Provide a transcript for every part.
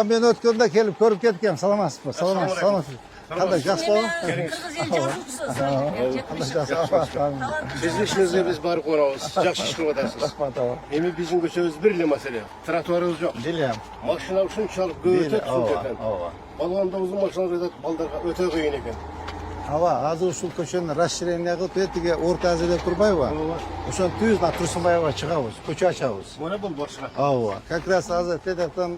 Men o'tganda kelib ko'rib ketgan. Salamasizmi? Salomasiz. Qanday yaxshimi? Sizin işinizde biz barık oramız. Sıcak şişkin odasız. Emin bizim göçümüz bir ile mesele. Trotuarımız yok. Bilem. Makşına uçun çalıp göğüte tutuyorken. Balığında uzun makşına da baldarga öte koyun eken. Hava azı usul köşeni расширение qilib etiga o'rta azida Turbayeva. O'shan Tuyuzdan Tursunbayeva chiqamiz, ko'cha ochamiz. Mana bu boshqa. Hava. Как раз azı Tedakdan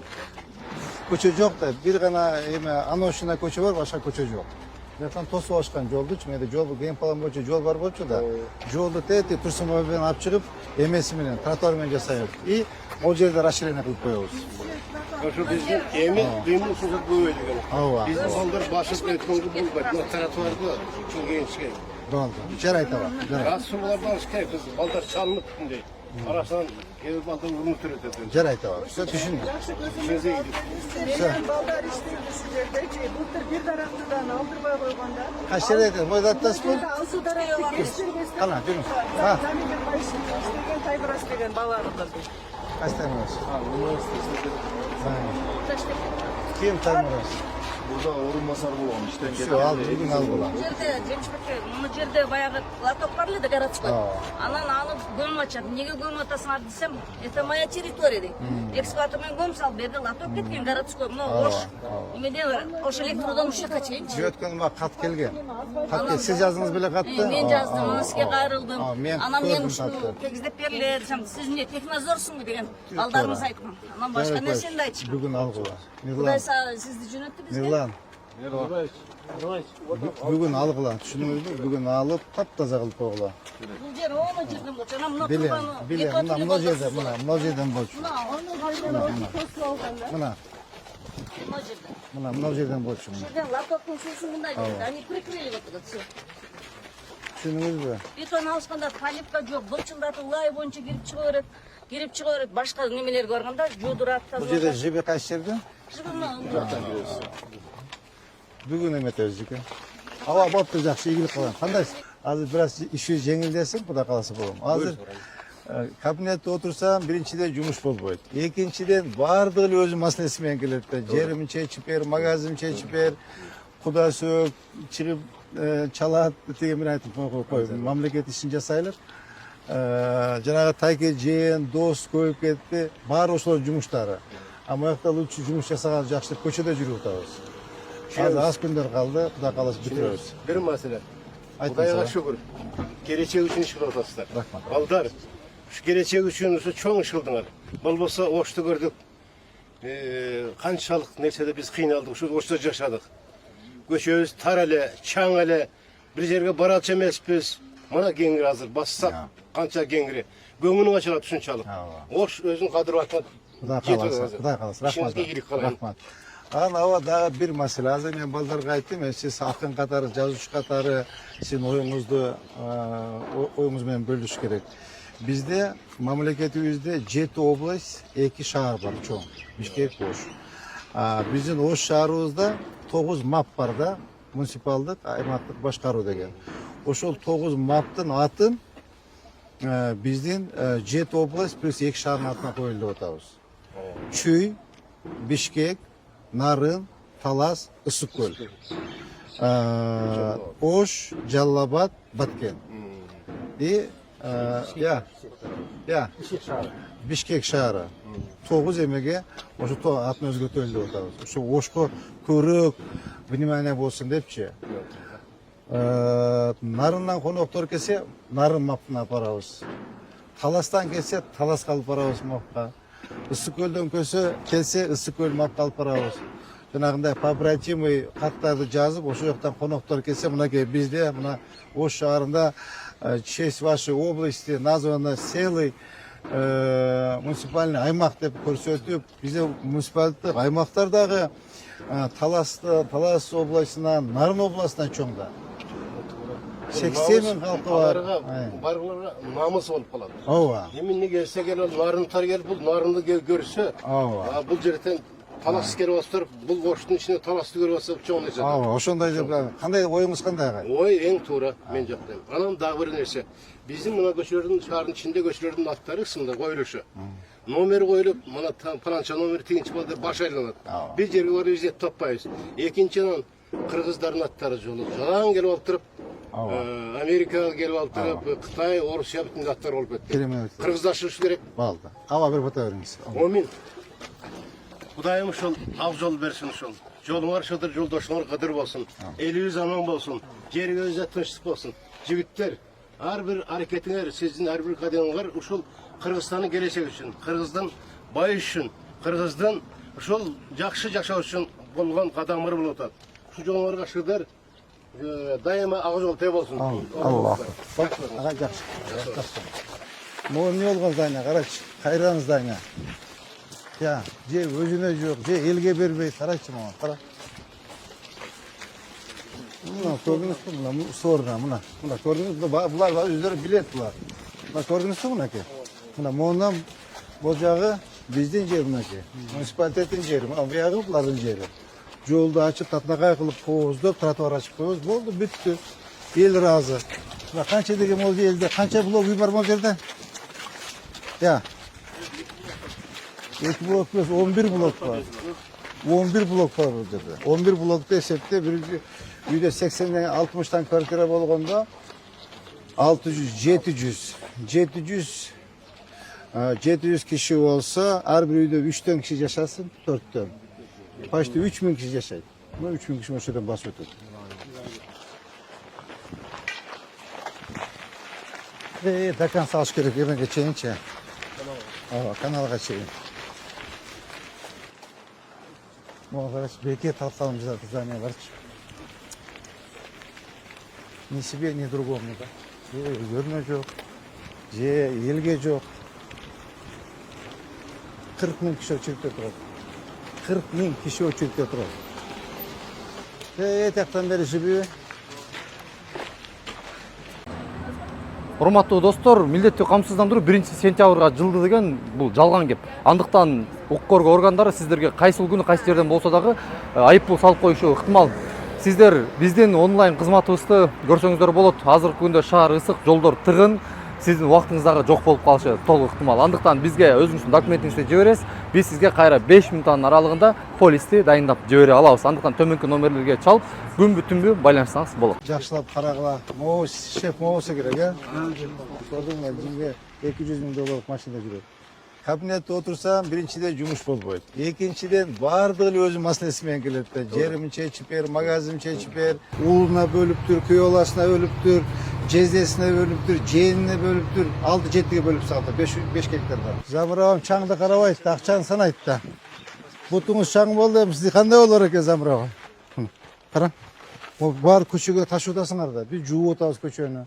ko'cha yo'q-da, bir g'ana anoshina ko'cha bor, boshqa ko'cha yo'q. Lekin to'sib ochgan yo'lni, menda yo'l gen plan bo'yicha yo'l bor bo'lsa-da, yo'lni Teti Tursunbayeva bilan olib chiqib, emesi bilan trotuar bilan jasaymiz. И o yerda расширение qilib qo'yamiz. Şu bizim emin duyumlu sözü bu öyle gene. Hava. Bizim balдар başız etkongu bulmak. Bu trotuarda çok gençken. Bo'ldi. Ichar aytaman. Rasulullardan şikayet kız. Balдар çalınıp değil. Arasından gelip balдар vurunu türetir. Ichar aytaman. Siz tushuning. İşinize gidiyor. Benim ballar isteydi sizlerden. Bultur bir tarafından aldırmaya koyganda. Qancha aytasiz? Bo'ydatasizmi? Alsı tarafı kestirmesden. Qana, turing. Ha, Tanıdım başını. İstegen taybaras degen balarımdan. qayerdamas? Üniversitesinde Kim tanıyırız? burada orunmasar bulalım. İşten Şu al, bugün al bulan. жерде жемчбекке мына жерде баягы лоток бар эле городской анан аны көмүп атышат эмнеге көмүп атасыңар десем это моя территория дейт экскаватор менен көмүп салып бу жерде лоток кеткен городской мына ош эмеден ош электродон ушул жака чейинчи Өткөн бак кат келген. Кат кел, сиз жаздыңыз беле катты? мен жаздым аны сизге кайрылдым мен анан мен көрдüm ушуну катты. тегиздеп бергиле десем сиз эмне технадзорсуңбу деген балдарыңыз айткан анан башка нерсени да айтышкан Бүгүн ал була. кудай сизди жөнөттү бизге Мирлан, бүгүн алгыла, түшүнүңүзбү? Бүгүн алып, таптаза кылып койгула. бул жер оно жерден болчу анан мына Билем, турбаны билем. Мына жерде, мына жерден болчу. мына жерден Мына жерден болчу. жерден лотоктун суусун мындай берди они прикрыли вот это все Түшүнүңүзбү? бетон алышканда поливка жок былчылдатып лай боюнча кирип чыга берет башка немелерге барганда жуудурат Бул жерде жебе кайсы жерде? Бүгүн эметебиз жеке. Аба болуптур, жакшы ийгилик кылам. Кандайсыз? Азыр бир аз иши жеңилдесин, Кудай кааласа болом. Азыр кабинетте отурсам, биринчиден жумуш болбойт. Экинчиден баардыгы эле өзүнүн маселеси менен келет да. Жеримди чечип бер, магазинимди чечип бер, Кудай сөөп, чыгып чалат деген менен айтып кой. Мамлекет ишин жасайлар. Жанагы тайке жээн, дос көйүп кетти. Баары ошолор жумуштары. Ама жакта лучше жумуш жасаган жакшы деп көчөдө жүрүп атабыз. Азыр аз күндөр калды, Кудай кааласа бүтүрөбүз. bir mesele. Kuday'a şükür. Geleceği için işgal otasılar. Baldar. Şu geleceği için çok ışıldınlar. Balbasa oştu gördük. Kançalık neyse de biz kıynaldık. Şu oşta yaşadık. Göçüyoruz tarale, çanale. Bir yerge baratça biz. Mana gengir hazır. Bassak kança gengiri. Gömünün açıla düşün çalık. Oş özün kadır vatman. Кудай кааласа, рахмат. Анан аба дагы бир маселе. Азыр мен балдарга айттым, сиз акын катары, жазуучу катары сиздин оюңуз менен бөлүш керек. Бизде мамлекетибизде 7 область, 2 шаар бар чоң. Бишкек, Ош. Биздин Ош шаарыбызда 9 мап бар да, муниципалдык, аймактык башкаруу деген. Ошол 9 маптын атын биздин 7 область плюс 2 шаардын атына коюлду деп атабыз. Чүй, Бишкек, Нарын, Талас, Ысык көл. Ош, Жалал-Абад, Баткен. И Бишкек шаары. 9 эмеге ошо атын өзгөртөлү деп атабыз. Ошо Ошко көрөк внимание болсун депчи. Нарындан коноктор келсе, Нарын маптына апарабыз. Таластан келсе, Таласка алып барабыз мапка. Ысык көлдөн келсе, Ысык көл мапка алып барабыз. Жанагындай побратимый каттарды жазып, ошол жактан коноктор келсе, мынакей бизде, мына Ош шаарында честь вашей области названо селый муниципальный аймак деп көрсөтүп, бизде муниципалдык аймактар дагы Талас областынан, Нарын областынан чоң да. 80 миң халкы бар. Баргыларга намыс болуп калат. Ооба. Эмне келсе келет, нарынтар келип, бул нарынды көрсө, бул жерден талас келип отуруп, бул Оштун ичине таласты көрүп атса чоң нерсе. Ошондой деп, кандай оюңуз кандай? Ой, эң туура мен жактайм. Анан дагы бир нерсе. Биздин мына көчөлөрдүн шаардын ичинде көчөлөрдүн аттары ысымда коюлушу. Номер koyulup, mana palanca nomeri teginçi balda baş aylanat. Aa. Bir jerge var izlet topbayız. Ekinçiden Kırgızların atları jolu. Jalan gelip altırıp, Amerika gelip altırıp, Kıtay, Rusya bütün atlar olup etti. Kelime Kırgızlaşırış gerek. baldı. Ava bir foto veriniz. Omin. Kudayım şol, av yol versin şol. Yolun şadır, yoldaşlar kadır olsun. Eli yüz aman olsun. Geri gözle tınçlık olsun. Civitler, her bir hareketine, sizin her bir kadınlar, uşul Kırgızistan'ın gelecek için, Kırgız'dan bay için, Kırgız'dan uşul jakşı yaşaş için bolgan kadamları bulutat. Şu yolları kaşıdır, daima ağız yol tep olsun. Allah. Bak, ağa жақсы. Бұл не olgan зайна, қарашы, қайраңыз зайна. Ya, же өзіне жоқ, же елге бермей, қарашы маған, қара. Мына көрдіңіз бе, мына сорына, мына көрдіңіз бе, бұлар өздері білет бұлар. Мына көрдіңіз бе мынаке? Мына мұнан бұл жағы біздің жер мынаке. Муниципалитеттің жері, мына бұяғы бұлардың жері. Жолды açıp татнағай қылып қоздып, тротуар ашып қойыз, болды, бүтті. Ел разы. Мына қанша деген ол елде, қанша блок үй бар бұл жерде? Ya. 2 blok plus 11 blok var. 11 blok var burada. 11 blokta esepte bir yüzde 80'den 60'tan kvartira bolganda 600, 700 kişi olsa her bir uyda 3'ten kişi yaşasın, 4'ten. Başta 3000 kişi yaşaydı. Bu 3000 kişi şuradan basıyor. Dakan sağış gerek, hemen geçeyim ki. Kanala geçeyim. Bu arkadaş belki tatsalım bize zdание var. Ни себе, ни другому da. Görme yok. Елге yok. 40 bin kişi очередьте тұрады. 40 bin kişi очередьте тұрады. Етақтан бері жібі. Урматтуу достор, милдеттүү камсыздандыруу 1-сентябрга жылды деген бул жалган кеп. Андыктан укук коргоо органдары сиздерге кайсыл күнү кайсы жерден болсо дагы айыппул салып коюшу ыктымал. Сиздер биздин онлайн кызматыбызды көрсөңүздөр болот. Азыркы күндө шаар ысык, жолдор тыгын, сиздин убактыңыз дагы жок болуп калышы толук ыктымал. Андыктан бизге өзүңүздүн документиңизди жибересиз. Биз сизге кайра 5 мүнөттүн аралыгында полисти дайындап жибере алабыз. Андыктан төмөнкү номерлерге чалып, күнбү түнбү байланышсаңыз болот. Жақшылап қарағыла. Шеф моусы керек, я? Көрдің бе, жинге 200 000 долларлық машина жүреді. Кабинетте отырсам, биринчиден жұмыш болбойт. Экинчиден бардығы өзі маселесімен келеді. Жерімін чечіп бер, магазин чечіп бер, улына бөліп тұр, көй оласына бөліп тұр, жездесіне бөліп тұр, женіне бөліп тұр, 6-7-ге бөліп салды, 5 гектарда. Замыравам чаңды қарабайды, ақчаны санайды да. Бұтыңыз чаң болды, бізді қандай олар екен Замырава? Қараң. Бар көшеге ташудасыңар да. Біз жуып отабыз көшені.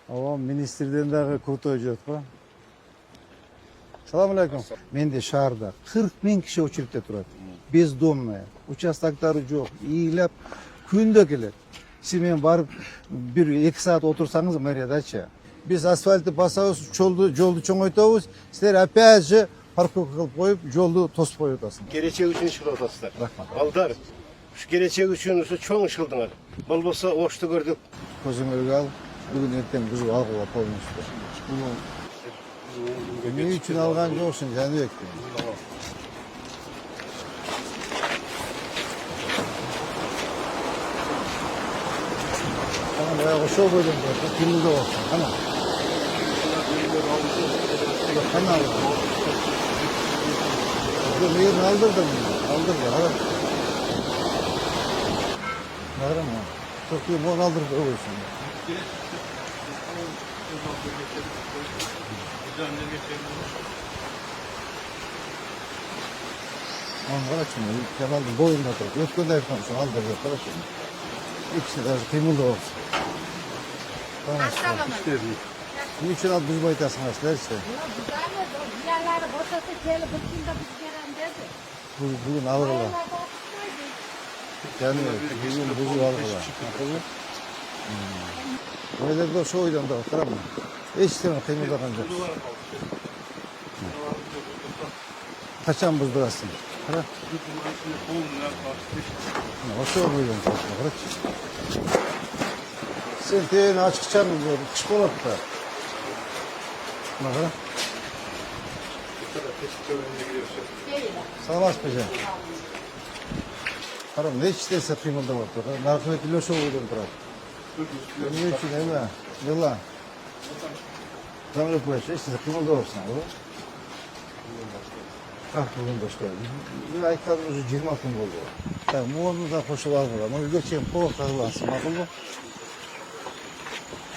Министрден дағы крутой жүреді қой. Салам алейкум. Менде шаарда 40 000 киши очередьте турат. Бездомная. Участоктары жок. Ийлеп күндө келет. Сиз мен барып 1-2 саат отурсаңыз мэриядачы. Биз асфальтты басабыз, жолду чоңойтобуз. Силер опять же парковка кылып коюп, жолду тосуп коюп атасың. Келечек үчүн ишкилип атасыздар. Рахмат. Балдар, ушу келечек үчүн ушу чоң ишкилдиңар. Болбосо ошто көрдүк. Көзүңөргө ал. Бүгүн эртең бузуп алгыла полностью. Ne için algan yoksun canı yok. Tamam ya o şov koydum da kimde olsun ana. Kana al. Bu yerini aldırdım. Aldırdı. Hadi. Var mı? Çok iyi bunu aldırdı olsun. Kardeşim, Kemal'ın boyunda durup, ötkünde yapmamışsın, aldırıyor kardeşim. İkisi de kıyımlı olsun. Niçin al buz boyutasın aslında işte? Bugün alır ola. Yani bugün buzu alır ola. Öyle de şu oydan da oturam mı? Hiç istemem kıyımlı kancak. Kaçan buz durasın? Kara. Nasıl oluyor lan? Sen teyini açık çarmı diyor. Kış polat da. Bakara. Саламатсыз ба? Қарам, не іштесі қимылдап отыр? Нарқыбет үйлеші ойдан тұрады. Не үшін, әме? Нела? Жаңғып қойшы, іштесі қимылдап отырсың, ғой? Бүгін башқайды. Мен айтқаным уже 20 күн болды. Так, мұны да қошып алып алам. Үйге чейін қолық қағыласың, мақұл ба?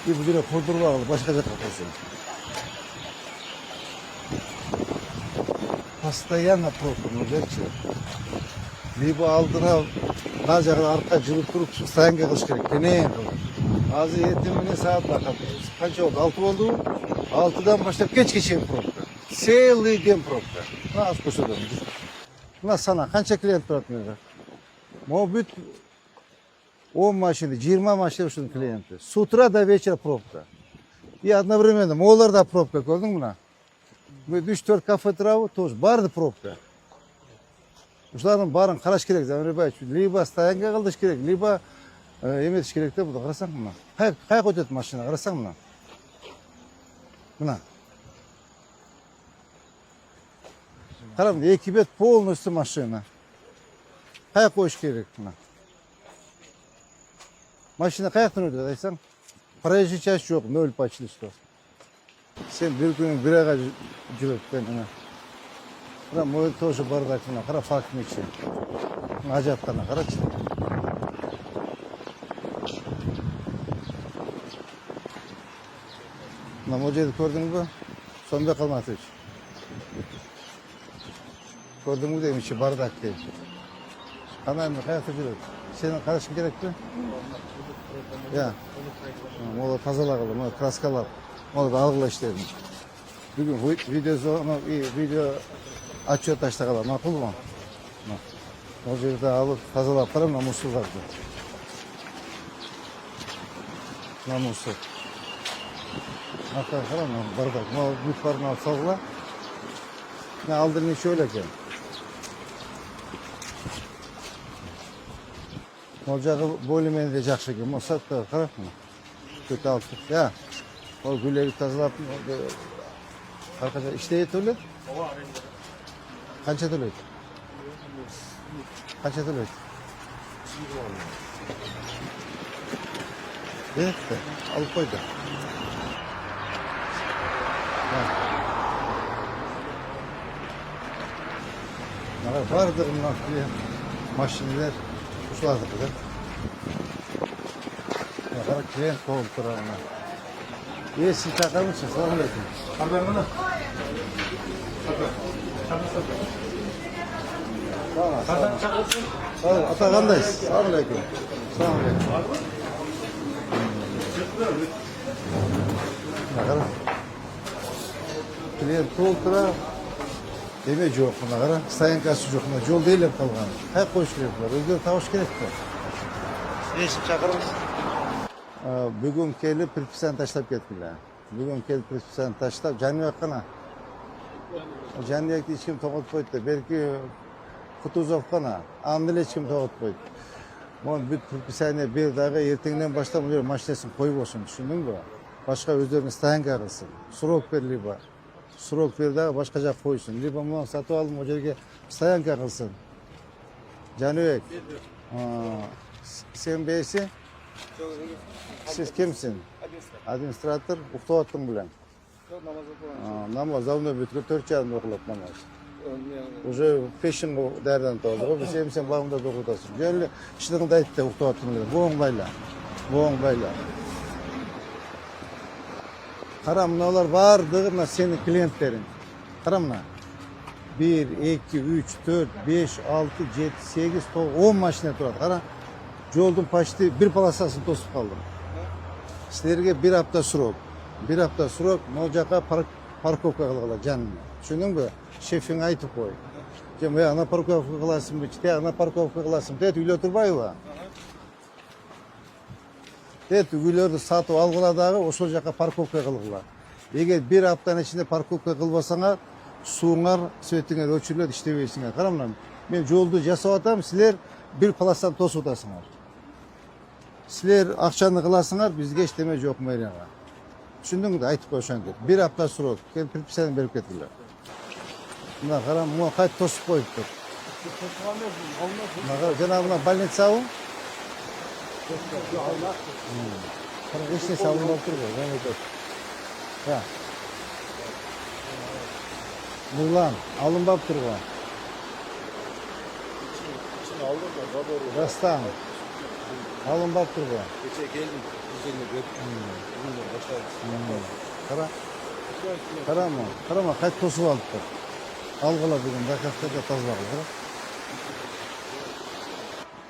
Бұл жерге құрдырып алып, башқа жаққа қойсын. Постоянно пробка, ну зачем? Либо алдына, мына жағын артқа жылып тұрып, стоянка қылыш керек, кенен қылып. Азы ертеңіне сағат бақап. Қанша болды? 6 болды? 6-дан баштап кешке шейін пробка. Целый день пробка. Мына аз көшеден. Мына сана, қанша клиент тұрады менде? Мол бүт 10 машина, 20 машина үшін клиенті. С утра до вечера пробка. И одновременно, моларда пробка, көрдің мына? Мы 3-4 кафе тұрауы, тоже барды пробка. Ушылардың барын қараш керек, Замирбаевич. Либо стоянка қылдыш керек, либо еметіш керек те, бұда қарасаң мына. Қай өтеді машина, қарасаң мына. Мына. Қарам, екі бет полностью машина. Қай қойыш керек мына. Машина қаяқтан өтеді, айтсаң? Проезжий часть жоқ, 0 почти что. Сен бір күнің бір айға жүреді, мына. Мына мой тоже бардак, мына, қара факт мече. Ажаттана, қарачы. Мына мой көрдің бі? Сонбек Алматович. Көрдің бі деймін, іші бардак деймін. Қана әмі қаяқты жүреді? Сенің қарашың керек пе? Я. Мола тазалағылы, мола краскалап. Мола алғыла іштедім. Бүгін видео отчет аштағала, мақұл ба? Ол жерді алып тазалап қарам, мына мұсылдарды. Мына мұсыл. Ақтан қарам, бардак. Мына бұтпарын алып салғыла. Алдыр неше өлі екен. Ол жағы болымен де жақшы екен. Ол сатты қарап мына. Көті алып. Я, ол гүлері тазалап. Арқаша іштейі төледі? Қанша төледі? Қанша төледі? Етті, алып қойды. Бардығы мына машинелер ұшылады бұда. Қара клиент болып тұрағына. Сіз тақамыншы, салам алейкум. Қандай мұны? Ата қандайсыз? Салам алейкум. Салам алейкум. Клиент болып тұра, деме жоқ мұна қара. Стоянкасы жоқ мұна, жол дейлеп қалған. Қай қойыш керек бар? Өздері тауыш керек пе? Несіп шақырыңыз? Бүгін келіп предписание таштап кеткілі. Бүгін келіп предписание таштап, Жануяқ қана. Жануяқты ешкім тоғытпайды. Белкі Кутузов қана. Андыл ешкім тоғытпайды. Оның бүт предписание бердағы ертеңнен баштап машинесін қойып olsun, түсіндің бі? Башқа өздерінің стоянка қылсын. Срок бер либо. Срок бердағы башқа жақ қойсын. Либо мұны сатып алып, ол жерге стоянка қылсын. Жануяқ. Сен бейсі? Siz kimsin? Administratör, uxtavattın bilen. Namaz, zavna bütkü 4,5 okulat namaz. Уже peşin bu derden tozdu. Biz sen bağımda dokutasın. Gönlü işlerini de etti uxtavattın bilen. Boğun bayla. Boğun bayla. Karam neler vardı senin klientlerin. Karam ne? 1, 2, 3, 4, 5, 6, 7, 8, 9, 10 maşine turadi. Karam. Yoldun paştı bir palasasını tosup kaldım. Sizlerge bir hafta sürok. Bir hafta sürok, Nolcak'a parkovka kılgıla canım. Düşündün mü? Şefin aytıp koy. Cem, ana parkovka kılasın mı? Ana parkovka kılasın. Dedi, üyle oturbayla. Dedi, üylerde satıp algıladağı o Nolcak'a parkovka kılgıla. Eğer bir haftanın içinde parkovka kılbasana, suğunar, söğütünger, ölçürler, işleveysinler. Karamla, ben yoldu jasavatam, sizler bir palasdan tosu otasınlar. Sizler akçanı kılasınlar, bizge işleme yok mu eriyağa. Düşündün mü de aytıp koşan dedi. Bir hafta sürok, predpisani berip kettiler. Мына қара, мұны қайт тосып қойып тұр. Мына қара, жаңа мына больница ау? Қара, ешнесі алынбап тұр ғой, жаңа өтеді. Ja. Nurlan, alınbap dur bu. Rastan. Alınbap dur bu. Kara. Kara mı? Kara mı? Kayıt tosu alıp dur. Algıla bugün. Dakikada da taz bakır.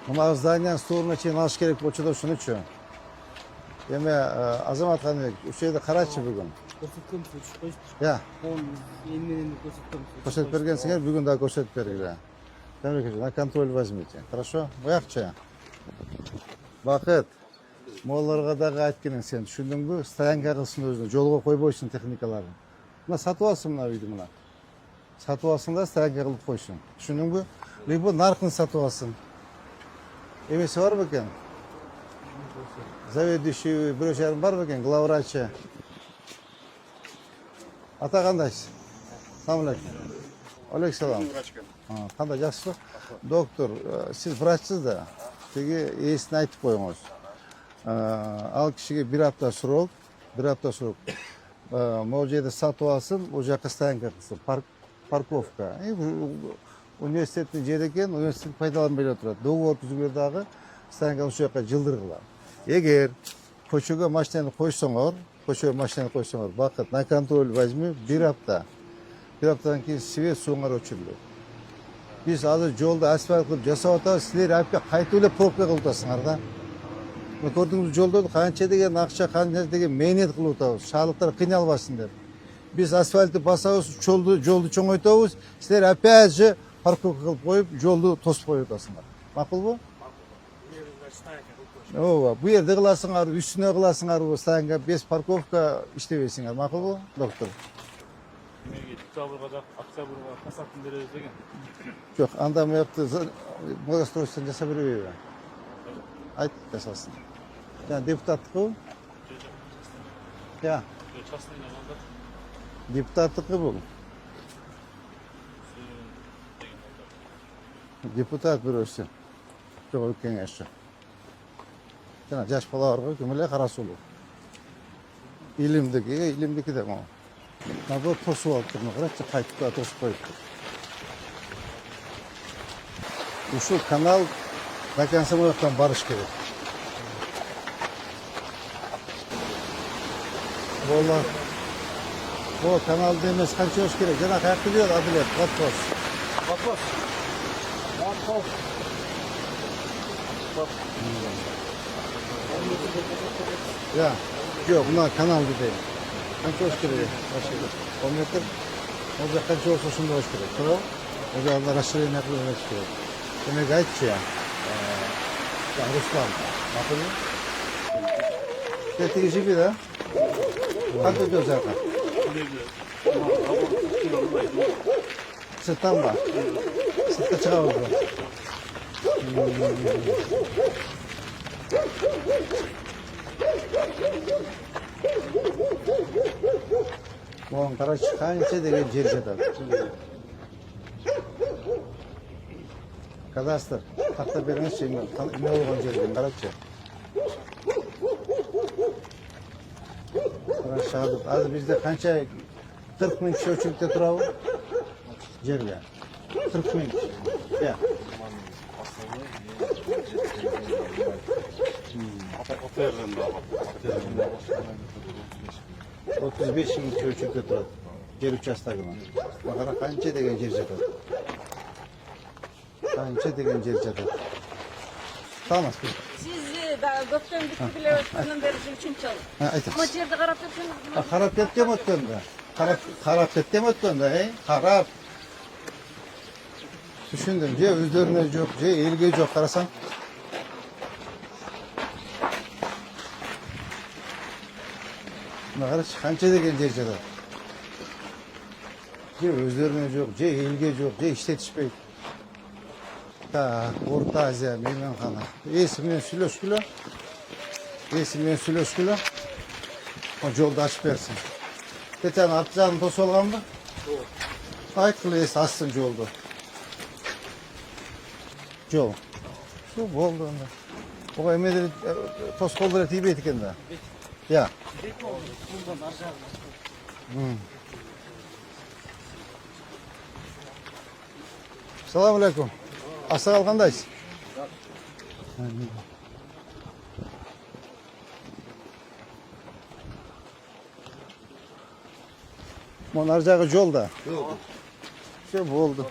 Buna zdaniyanın stoğuna çeyin alış gerek bu açıda şunu içiyor. Yeme Azamat Hanım, şeyde Karaçı bugün. Көрсөткөм түшүп коюшту. Ya, Эми көрсөткөм. koşet bergensinger, bugün daha koşet bergiler. Demek ki, na kontrol возьмите. Хорошо? Uyakça. Bakıt. Moğollarga da aytkенин sen düşündün mü? Stoyanka kılsın özünü, jolga koyboysun texnikalarını. Buna satıp alsın mına uydu buna. Satıp alsın da stoyanka kılıp koysun. Düşündün mü? Lebo narkını satıp alsın. Emesi var mı eken? Заведующий бирөчәрің бар бекен, главврачы. Ата қандайсыз? Салам алейкум. Алейкум салам. Қандай жақсы? Доктор, сіз врачсыз да. Теге есін айтып қойыңыз. Ал кішіге бір апта срок. Мол жерде сатып алсын, ол жаққа стоянка қылсын. Парковка. Университеттің жері екен, университет пайдаланбай отырады. Договор түзгендағы стоянка осы жаққа жылдырғылар. Егер көшеге машинаны қойсаңар, бақыт, на контроль возьми, бір апта. Bir haftadan кейін свет соңар өчіріледі. Біз азыр жолды асфальт қылып жасап атамыз, сілер әпке қайтып эле пробка қылып атасыңар да. Көрдіңіз жолда қанша деген ақша, қанша деген мейнет қылып атабыз, шаалықтар қиналбасын деп. Біз асфальтты басабыз, жолды чоңойтабыз, сілер опять же парковка қылып қойып, жолды тосып қойып атасыңар. Мақұл бу? Ооба, бу жерде кыласыңар, үстүнө кыласыңар, стоянка 5 парковка иштебейсиңер. Мақұл бу, доктор? Октябрга пассатын беребиз деген. Жоқ, анда мыяқты благоустройствоны жасап бербейби? Айт, жасасын. Жаңа депутаттықы? Я. Депутаттықы бұл? Депутат бирөөсү. Жоқ, өткен кеңешчи. Жаңа жаш балаларга көмөлө карасулуу. Илимдики де могу. Надо тосып алып тұрмын, қарачы қайтып тосып қойып тұр. Ушул канал до конца мояқтан барыш керек. Ол каналды емес қанша өш керек. Жана қаяқты дейді Адилет, вопрос. Я, жоқ, мына каналды дейін. Қанша өш керек? 10 метр. Ол жақ қанша болса сонда өш керек. Тұрау? Ол жағында расширение қылып өш керек. Демек айтшы я. Руслан. Мақұл бе? Тегі жеби да? Қанша өтеу жаққа? Сырттан ба? Сыртқа шыға өтеу. Оған қарашы қанша деген жер жатады. Кадастр, тақта беріңізші, не болған жерден қарашы. Қарашы адып. Азы бізде қанша 40 мың кіші өчілікте тұрауы? Жерге. 40 мың кіші. Я. 35 мың кіші өчілікте тұрады. Жер участогынан. Мақара қанша деген жер жатады. Қанша деген жер жатады. Tamamız. Siz doktorun bitti bile öğretmenin verici için çalın. Айтыңыз. Ama жерді қарап өтсеңіз. Қарап кеткен өткенде. Қарап кеткен өткенде, қарап. Düşündüm, же өздеріне жоқ, же елге жоқ, қарасаң. Мына қарашы, қанша деген жер жатады. Же өздеріне жоқ, же елге жоқ, же іштетішпейді. Орта Азия мейманхана. Есіммен сөйлескілі. Жолды ашып берсін. Кетен арты жағын тосып алған ба? Ayıklı assın yoldu. Yol. Şu oldu onda. O emedir toz kolları tibi etken de. Ya. Selamun aleyküm. Asa algandayız. Mon arcağı yolda. Şu bu oldu.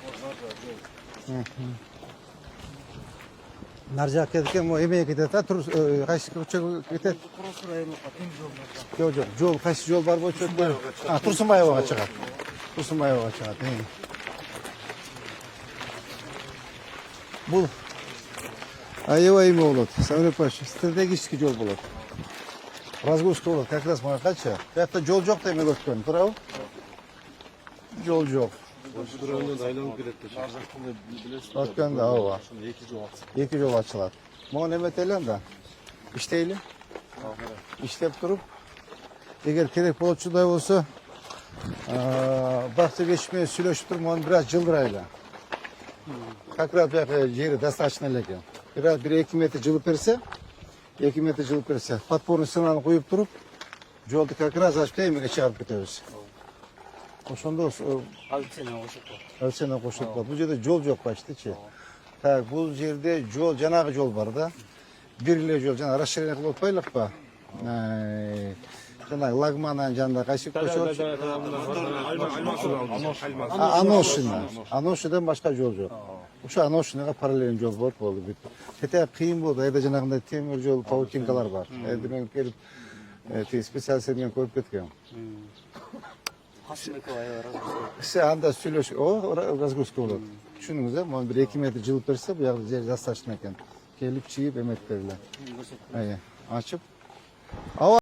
Narcak ketken o emeğe gidet. Tur kaç uçak gidet. Yok yok. Yol kaç yol var bu uçak var. Ha Tursunbayeva'ya çıkar. Tursunbayeva'ya çıkar. Bu. Ayeva ими olur. Саврепаш. Стратегический yol olur. Разгрузка olur. Как раз моя kaça. Hatta yol yok demek ötken. Bravo. Yol yok. Ötken de hava. İki yol açılar. Mon emet elen de. İşteyle. İştep durup. Eğer gerek bolçuday olsa bahçe geçmeye süleşip durmanın biraz cıldırayla. Как раз жері достаточно екен. Biraz bir 2 metre жылып берсе, 2 metre жылып берсе, подпорный сигналын қойып тұрып, жолды как раз ашып емеге шығарып кетеміз. Ошондо өлченен кошулуп калат. Бул жерде жол жок почти. Так, бул жерде жол, жанагы жол бар да. Бир эле жол, жана расширение кылып атпайлыкпы? Жанагы Лагманын жанында кайсы көчө? Аношидан башка жол жок. Ошо Аношинага параллель жол болду бүт. Кете кыйын болду. Айда жанагындай темир жол, паутинкалар бар. Эми мен келип специалисттерден көрүп кеткем. Анда сүйлөш, о, разгрузка болот. Түшүнүңүз да, могу бир 2 метр жылып берсе, бу жакта жер достаточно экен. Келип чийип эметтерилер. Ачып.